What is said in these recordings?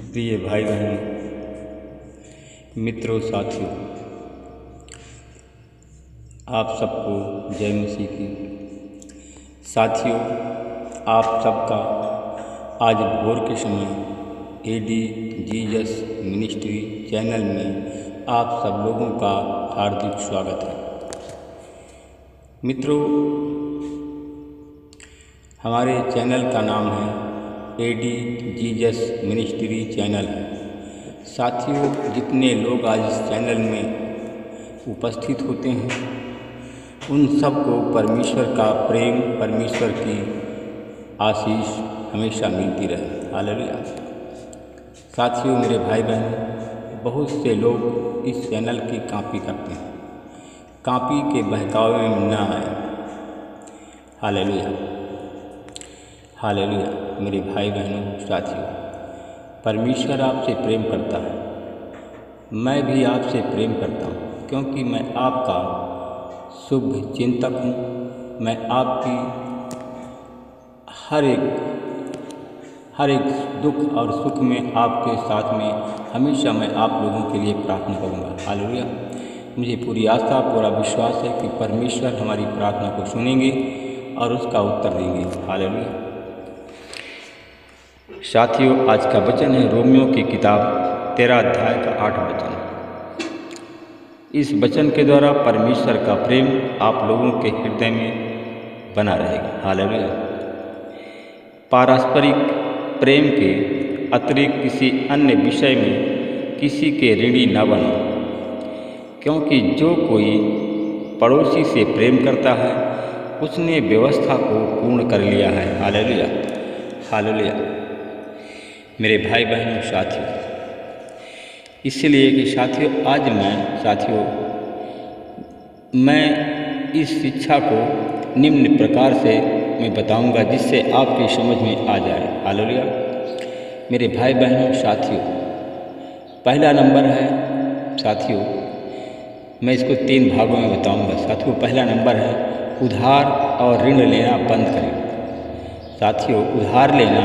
प्रिय भाई बहनों, मित्रों, साथियों, आप सबको जय मसीह की। साथियों, आप सबका आज भोर के समय एडी जीजस मिनिस्ट्री चैनल में आप सब लोगों का हार्दिक स्वागत है। मित्रों, हमारे चैनल का नाम है एडी जीजस मिनिस्ट्री चैनल है। साथियों, जितने लोग आज इस चैनल में उपस्थित होते हैं उन सबको परमेश्वर का प्रेम, परमेश्वर की आशीष हमेशा मिलती रहे। हालेलुया। साथियों, मेरे भाई बहन, बहुत से लोग इस चैनल की कॉपी करते हैं। कॉपी के बहकावे में न आए। Hallelujah, hallelujah. मेरे भाई बहनों, साथियों, परमेश्वर आपसे प्रेम करता है। मैं भी आपसे प्रेम करता हूँ, क्योंकि मैं आपका शुभ चिंतक हूँ। मैं आपकी हर एक दुख और सुख में आपके साथ में हमेशा मैं आप लोगों के लिए प्रार्थना करूँगा। हालेलुया। मुझे पूरी आस्था, पूरा विश्वास है कि परमेश्वर हमारी प्रार्थना को सुनेंगे और उसका उत्तर देंगे। हालेलुया। साथियों, आज का वचन है रोमियो की किताब 13 अध्याय का 8 वचन। इस वचन के द्वारा परमेश्वर का प्रेम आप लोगों के हृदय में बना रहेगा। हालेलुया। पारस्परिक प्रेम के अतिरिक्त किसी अन्य विषय में किसी के ऋणी न बनो, क्योंकि जो कोई पड़ोसी से प्रेम करता है उसने व्यवस्था को पूर्ण कर लिया है। Hallelujah, hallelujah. मेरे भाई बहनों, साथियों, इसलिए कि साथियों, आज मैं इस शिक्षा को निम्न प्रकार से मैं बताऊंगा जिससे आपकी समझ में आ जाए। हालेलुया। मेरे भाई बहनों, साथियों, पहला नंबर है, साथियों, मैं इसको 3 भागों में बताऊंगा। साथियों, पहला नंबर है उधार और ऋण लेना बंद करें। साथियों, उधार लेना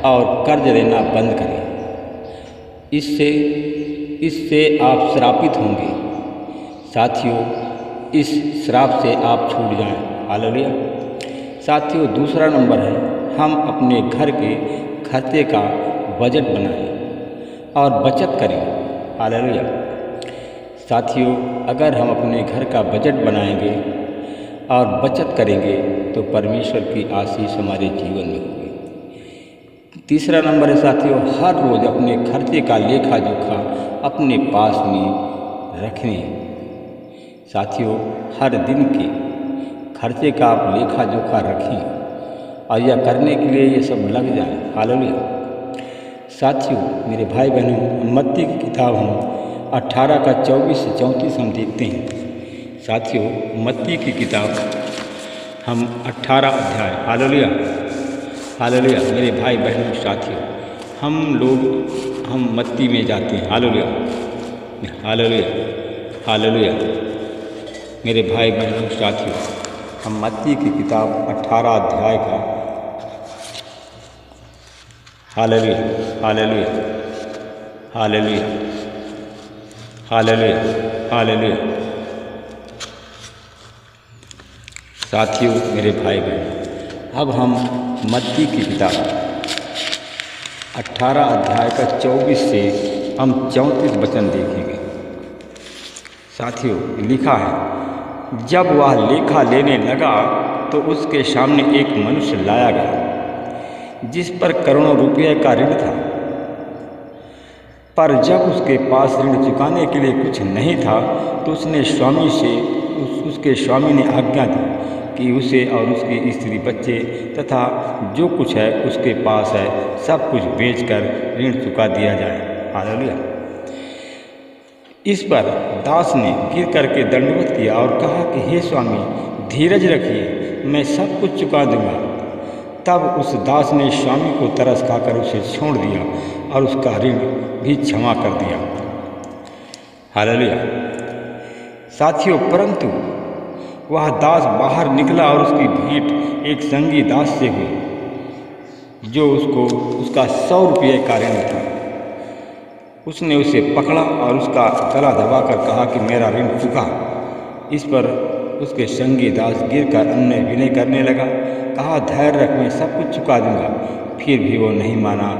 और कर्ज लेना बंद करें। इससे आप श्रापित होंगे। साथियों, इस श्राप से आप छूट जाएं। हालेलुया। साथियों, दूसरा नंबर है हम अपने घर के खर्चे का बजट बनाएं और बचत करें। हालेलुया। साथियों, अगर हम अपने घर का बजट बनाएंगे और बचत करेंगे तो परमेश्वर की आशीष हमारे जीवन में होगी। तीसरा नंबर है, साथियों, हर रोज़ अपने खर्चे का लेखा जोखा अपने पास में रखें। साथियों, हर दिन के खर्चे का आप लेखा जोखा रखें और यह करने के लिए ये सब लग जाएं। हालेलुया। साथियों, मेरे भाई बहनों, मत्ती की किताब हम 18 का 24 से 34 हम देखते हैं। साथियों, मत्ती की किताब हम 18 अध्याय, हालेलुया, हालेलुया। मेरे भाई बहनों, साथियों, हम मत्ती में जाते हैं। Hallelujah, hallelujah, hallelujah. मेरे भाई बहनों, साथियों, हम मत्ती की किताब 18 अध्याय का, hallelujah, hallelujah, hallelujah, hallelujah, hallelujah. साथियों, मेरे भाई बहन, अब हम मत्ती की किताब 18 अध्याय का 24 से हम 34 वचन देखेंगे। साथियों, लिखा है, जब वह लेखा लेने लगा तो उसके सामने एक मनुष्य लाया गया जिस पर करोड़ों रुपये का ऋण था। पर जब उसके पास ऋण चुकाने के लिए कुछ नहीं था तो उसके स्वामी ने आज्ञा दी कि उसे और उसकी स्त्री, बच्चे तथा जो कुछ है उसके पास है सब कुछ बेचकर ऋण चुका दिया जाए। हालेलुया। इस पर दास ने गिर करके दंडवत किया और कहा कि हे स्वामी, धीरज रखिए, मैं सब कुछ चुका दूंगा। तब उस दास ने स्वामी को तरस खाकर उसे छोड़ दिया और उसका ऋण भी क्षमा कर दिया। हालेलुया। साथियों, परंतु वह दास बाहर निकला और उसकी भेंट एक संगी दास से हुई जो उसका 100 रुपये का ऋण था। उसने उसे पकड़ा और उसका गला दबाकर कहा कि मेरा ऋण चुका। इस पर उसके संगी दास गिरकर अन्य विनय करने लगा। कहा, धैर्य रख, मैं सब कुछ चुका दूंगा। फिर भी वो नहीं माना।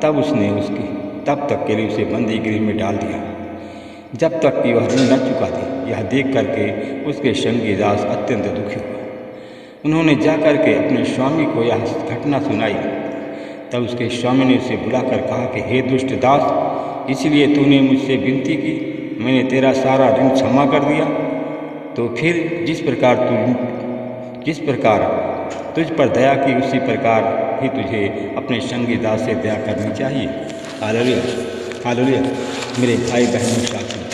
तब उसने उसकी तब तक के लिए उसे बंदी गृह में डाल दिया जब तक कि वह ऋण न चुका दे। यह देख करके उसके संगी दास अत्यंत दुखी हुआ। उन्होंने जाकर के अपने स्वामी को यह घटना सुनाई। तब उसके स्वामी ने उसे बुलाकर कहा कि हे दुष्ट दास, इसलिए तूने मुझसे विनती की, मैंने तेरा सारा ऋण क्षमा कर दिया, तो फिर जिस प्रकार तुझ पर दया की उसी प्रकार ही तुझे अपने संगी दास से दया करनी चाहिए। Hallelujah, hallelujah. मेरे भाई बहनों साथियों,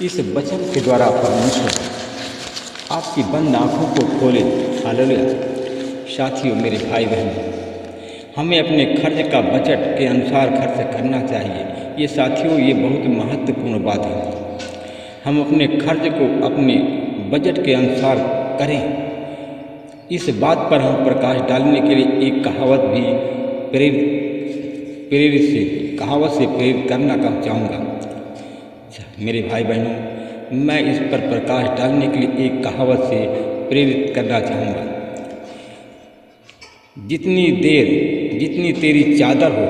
इस वचन के द्वारा परमेश्वर आपकी बंद आँखों को खोले। हालेलुया। साथियों, मेरे भाई बहनों, हमें अपने खर्च का बजट के अनुसार खर्च करना चाहिए। ये साथियों, ये बहुत महत्वपूर्ण बात है। हम अपने खर्च को अपने बजट के अनुसार करें। इस बात पर हम प्रकाश डालने के लिए एक कहावत भी कहावत से प्रेरित करना चाहूँगा। मेरे भाई बहनों, मैं इस पर प्रकाश डालने के लिए एक कहावत से प्रेरित करना चाहूँगा। जितनी तेरी चादर हो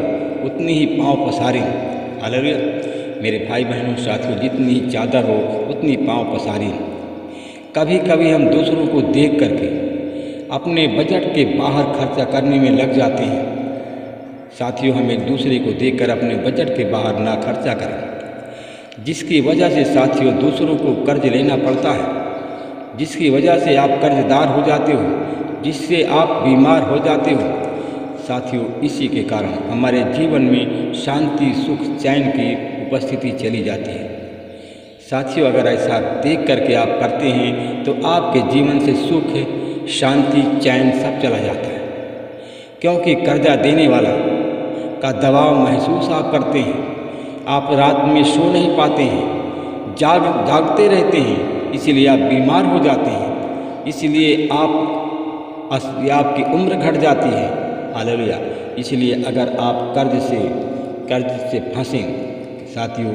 उतनी ही पाँव पसारें। हालेलुया। मेरे भाई बहनों साथियों, जितनी ही चादर हो उतनी पाँव पसारें। कभी कभी हम दूसरों को देख करके अपने बजट के बाहर खर्चा करने में लग जाते हैं। साथियों, हम एक दूसरे को देखकर अपने बजट के बाहर ना खर्चा करें, जिसकी वजह से साथियों दूसरों को कर्ज लेना पड़ता है, जिसकी वजह से आप कर्जदार हो जाते हो, जिससे आप बीमार हो जाते हो। साथियों, इसी के कारण हमारे जीवन में शांति, सुख, चैन की उपस्थिति चली जाती है। साथियों, अगर ऐसा देख करके आप करते हैं तो आपके जीवन से सुख, शांति, चैन सब चला जाता है, क्योंकि कर्जा देने वाला का दबाव महसूस आप करते हैं। आप रात में सो नहीं पाते हैं, जागते रहते हैं, इसीलिए आप बीमार हो जाते हैं, इसलिए आपकी उम्र घट जाती है। हालेलुया। इसलिए अगर आप कर्ज से फंसें साथियों,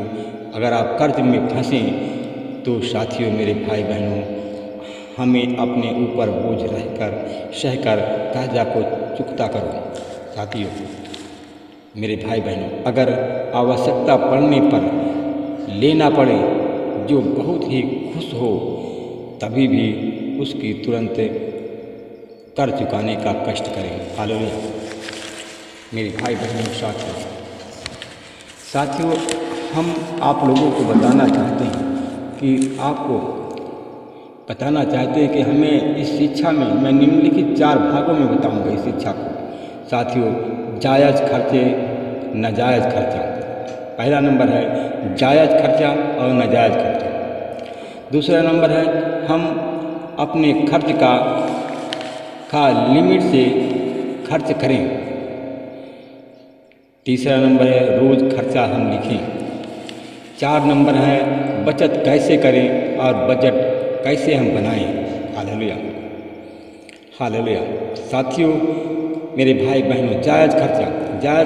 अगर आप कर्ज में फंसें तो साथियों, मेरे भाई बहनों, हमें अपने ऊपर बोझ सहकर कर्जा को चुकता करो। साथियों, मेरे भाई बहनों, अगर आवश्यकता पड़ने पर लेना पड़े, जो बहुत ही खुश हो, तभी भी उसकी तुरंत कर चुकाने का कष्ट करें। हालेलुया। मेरे भाई बहनों साथियों, हम आप लोगों को बताना चाहते हैं कि हमें इस शिक्षा में मैं निम्नलिखित 4 भागों में बताऊंगा इस शिक्षा को। साथियों, जायज़ खर्चे, नाजायज़ खर्चा। पहला नंबर है जायज़ खर्चा और नाजायज़ खर्चा। दूसरा नंबर है हम अपने खर्च का लिमिट से खर्च करें। तीसरा नंबर है रोज़ खर्चा हम लिखें। 4 नंबर है बचत कैसे करें और बजट कैसे हम बनाएं। Hallelujah, hallelujah. साथियों, मेरे भाई बहनों, जायज़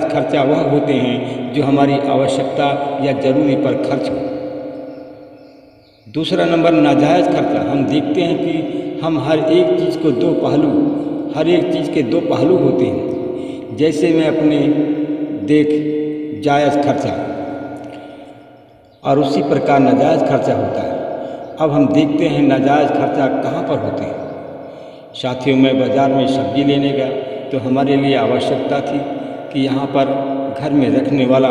खर्चा वह होते हैं जो हमारी आवश्यकता या ज़रूरी पर खर्च हो। दूसरा नंबर नाजायज़ खर्चा। हम देखते हैं कि हम हर एक चीज़ के 2 पहलू होते हैं। जैसे मैं अपने जायज़ खर्चा और उसी प्रकार नाजायज़ खर्चा होता है। अब हम देखते हैं नाजायज़ खर्चा कहाँ पर होते हैं। साथियों, मैं बाज़ार में सब्ज़ी लेने गया तो हमारे लिए आवश्यकता थी कि यहाँ पर घर में रखने वाला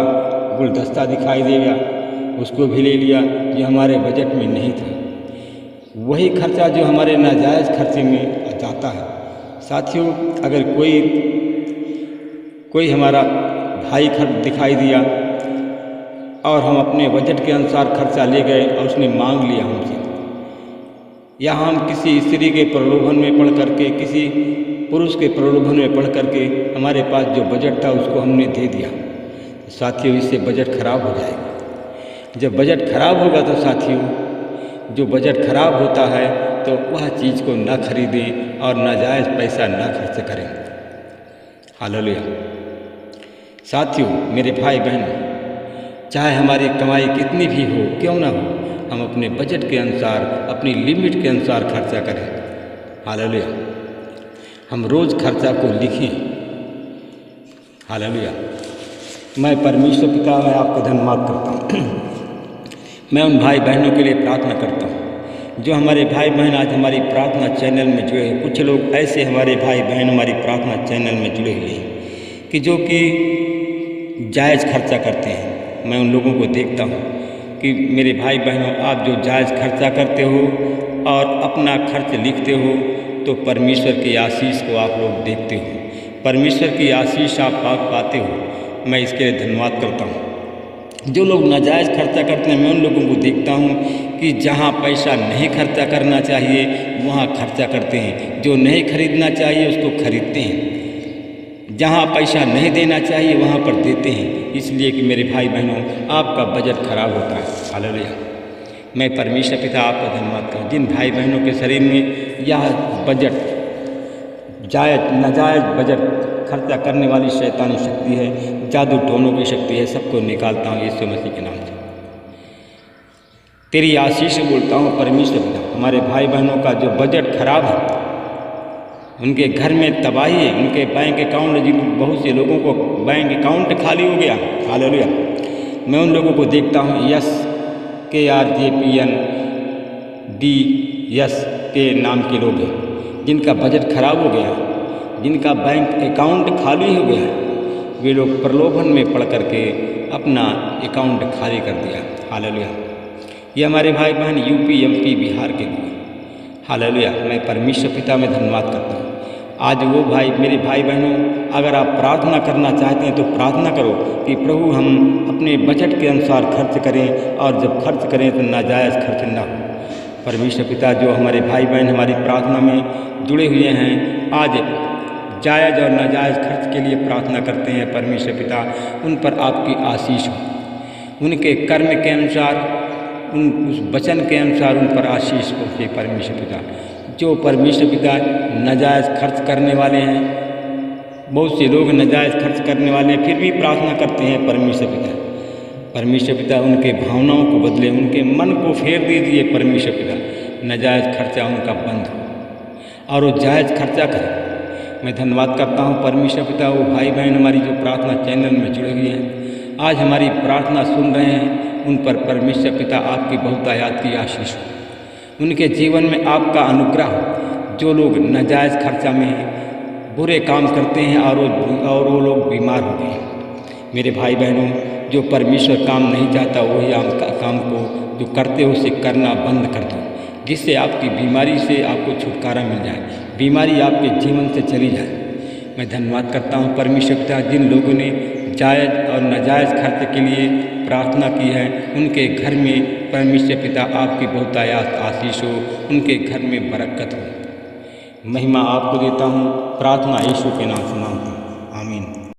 गुलदस्ता दिखाई देगा, उसको भी ले लिया, जो हमारे बजट में नहीं था। वही खर्चा जो हमारे नाजायज़ खर्चे में जाता है। साथियों, अगर कोई हमारा भाई दिखाई दिया और हम अपने बजट के अनुसार खर्चा ले गए और उसने मांग लिया हमसे, या हम किसी स्त्री के प्रलोभन में पड़ करके, किसी पुरुष के प्रलोभन में पड़ करके हमारे पास जो बजट था उसको हमने दे दिया, साथियों, इससे बजट खराब हो जाएगा। जब बजट खराब होगा तो साथियों, जो बजट खराब होता है तो वह चीज़ को न खरीदें और नाजायज़ पैसा न खर्च करें। हालेलुया। साथियों, मेरे भाई बहनों, चाहे हमारी कमाई कितनी भी हो, क्यों ना हो, हम अपने बजट के अनुसार, अपनी लिमिट के अनुसार खर्चा करें। हालेलुया। हम रोज़ खर्चा को लिखें। हालेलुया। मैं परमेश्वर पिता में आपका धन्यवाद करता हूँ। मैं उन भाई बहनों के लिए प्रार्थना करता हूँ जो हमारे भाई बहन आज हमारी प्रार्थना चैनल में जुड़े हैं। कुछ लोग ऐसे हमारे भाई बहन हमारी प्रार्थना चैनल में जुड़े हुए हैं कि जो कि जायज़ खर्चा करते हैं। मैं उन लोगों को देखता हूँ कि मेरे भाई बहनों, आप जो जायज़ खर्चा करते हो और अपना खर्च लिखते हो तो परमेश्वर की आशीष को आप लोग देखते हो, परमेश्वर की आशीष आप पाते हो। मैं इसके लिए धन्यवाद करता हूँ। जो लोग नाजायज़ खर्चा करते हैं, मैं उन लोगों को देखता हूँ कि जहाँ पैसा नहीं खर्चा करना चाहिए वहाँ खर्चा करते हैं, जो नहीं खरीदना चाहिए उसको खरीदते हैं, जहाँ पैसा नहीं देना चाहिए वहाँ पर देते हैं। इसलिए कि मेरे भाई बहनों, आपका बजट खराब होता है। हालेलुया। मैं परमेश्वर पिता आपका धन्यवाद करता हूँ। जिन भाई बहनों के शरीर में यह बजट जायज़ नाजायज़ बजट खर्चा करने वाली शैतानी शक्ति है, जादू टोनों की शक्ति है, सबको निकालता हूँ यीशु मसीह के नाम से। तेरी आशीष से बोलता हूँ परमेश्वर पिता, हमारे भाई बहनों का जो बजट खराब है, उनके घर में तबाही है, उनके बैंक अकाउंट, जिन बहुत से लोगों को बैंक अकाउंट खाली हो गया। हालेलुया। मैं उन लोगों को देखता हूँ SKRJPN DS के नाम के लोग हैं, जिनका बजट खराब हो गया, जिनका बैंक अकाउंट खाली हो गया, वे लोग प्रलोभन में पड़ करके अपना अकाउंट खाली कर दिया। हालेलुया। ये हमारे भाई बहन UP MP बिहार के लोग। हालेलुया। मैं परमेश्वर पिता में धन्यवाद करता हूँ। आज वो भाई, मेरे भाई बहनों, अगर आप प्रार्थना करना चाहते हैं तो प्रार्थना करो कि प्रभु हम अपने बजट के अनुसार खर्च करें, और जब खर्च करें तो नाजायज़ खर्च ना हो। परमेश्वर पिता, जो हमारे भाई बहन हमारी प्रार्थना में जुड़े हुए हैं, आज जायज़ और नाजायज़ खर्च के लिए प्रार्थना करते हैं, परमेश्वर पिता उन पर आपकी आशीष हो, उनके कर्म के अनुसार, उस वचन के अनुसार उन पर आशीष पहुँचे। परमेश्वर पिता, जो परमेश्वर पिता नाजायज़ खर्च करने वाले हैं, बहुत से लोग नाजायज़ खर्च करने वाले हैं, फिर भी प्रार्थना करते हैं परमेश्वर पिता, परमेश्वर पिता उनके भावनाओं को बदले, उनके मन को फेर दीजिए। परमेश्वर पिता नाजायज़ खर्चा उनका बंद हो और वो जायज़ खर्चा करें। मैं धन्यवाद करता हूँ परमेश्वर पिता, वो भाई बहन हमारी जो प्रार्थना चैनल में जुड़े हुए हैं, आज हमारी प्रार्थना सुन रहे हैं, उन पर परमेश्वर पिता आपकी बहुतायात की आशीष हो, उनके जीवन में आपका अनुग्रह हो। जो लोग नाजायज़ खर्चा में बुरे काम करते हैं और वो लोग बीमार हो गए, मेरे भाई बहनों, जो परमेश्वर काम नहीं चाहता वही काम को जो करते हो उसे करना बंद कर दो, जिससे आपकी बीमारी से आपको छुटकारा मिल जाए, बीमारी आपके जीवन से चली जाए। मैं धन्यवाद करता हूँ परमेश्वर पिता, जिन लोगों ने जायज़ और नाजायज़ खर्च के लिए प्रार्थना की है, उनके घर में परमेश्वर पिता आपकी बहुतायात आशीष हो, उनके घर में बरकत हो। महिमा आपको देता हूँ, प्रार्थना यीशु के नाम से मांगता हूँ।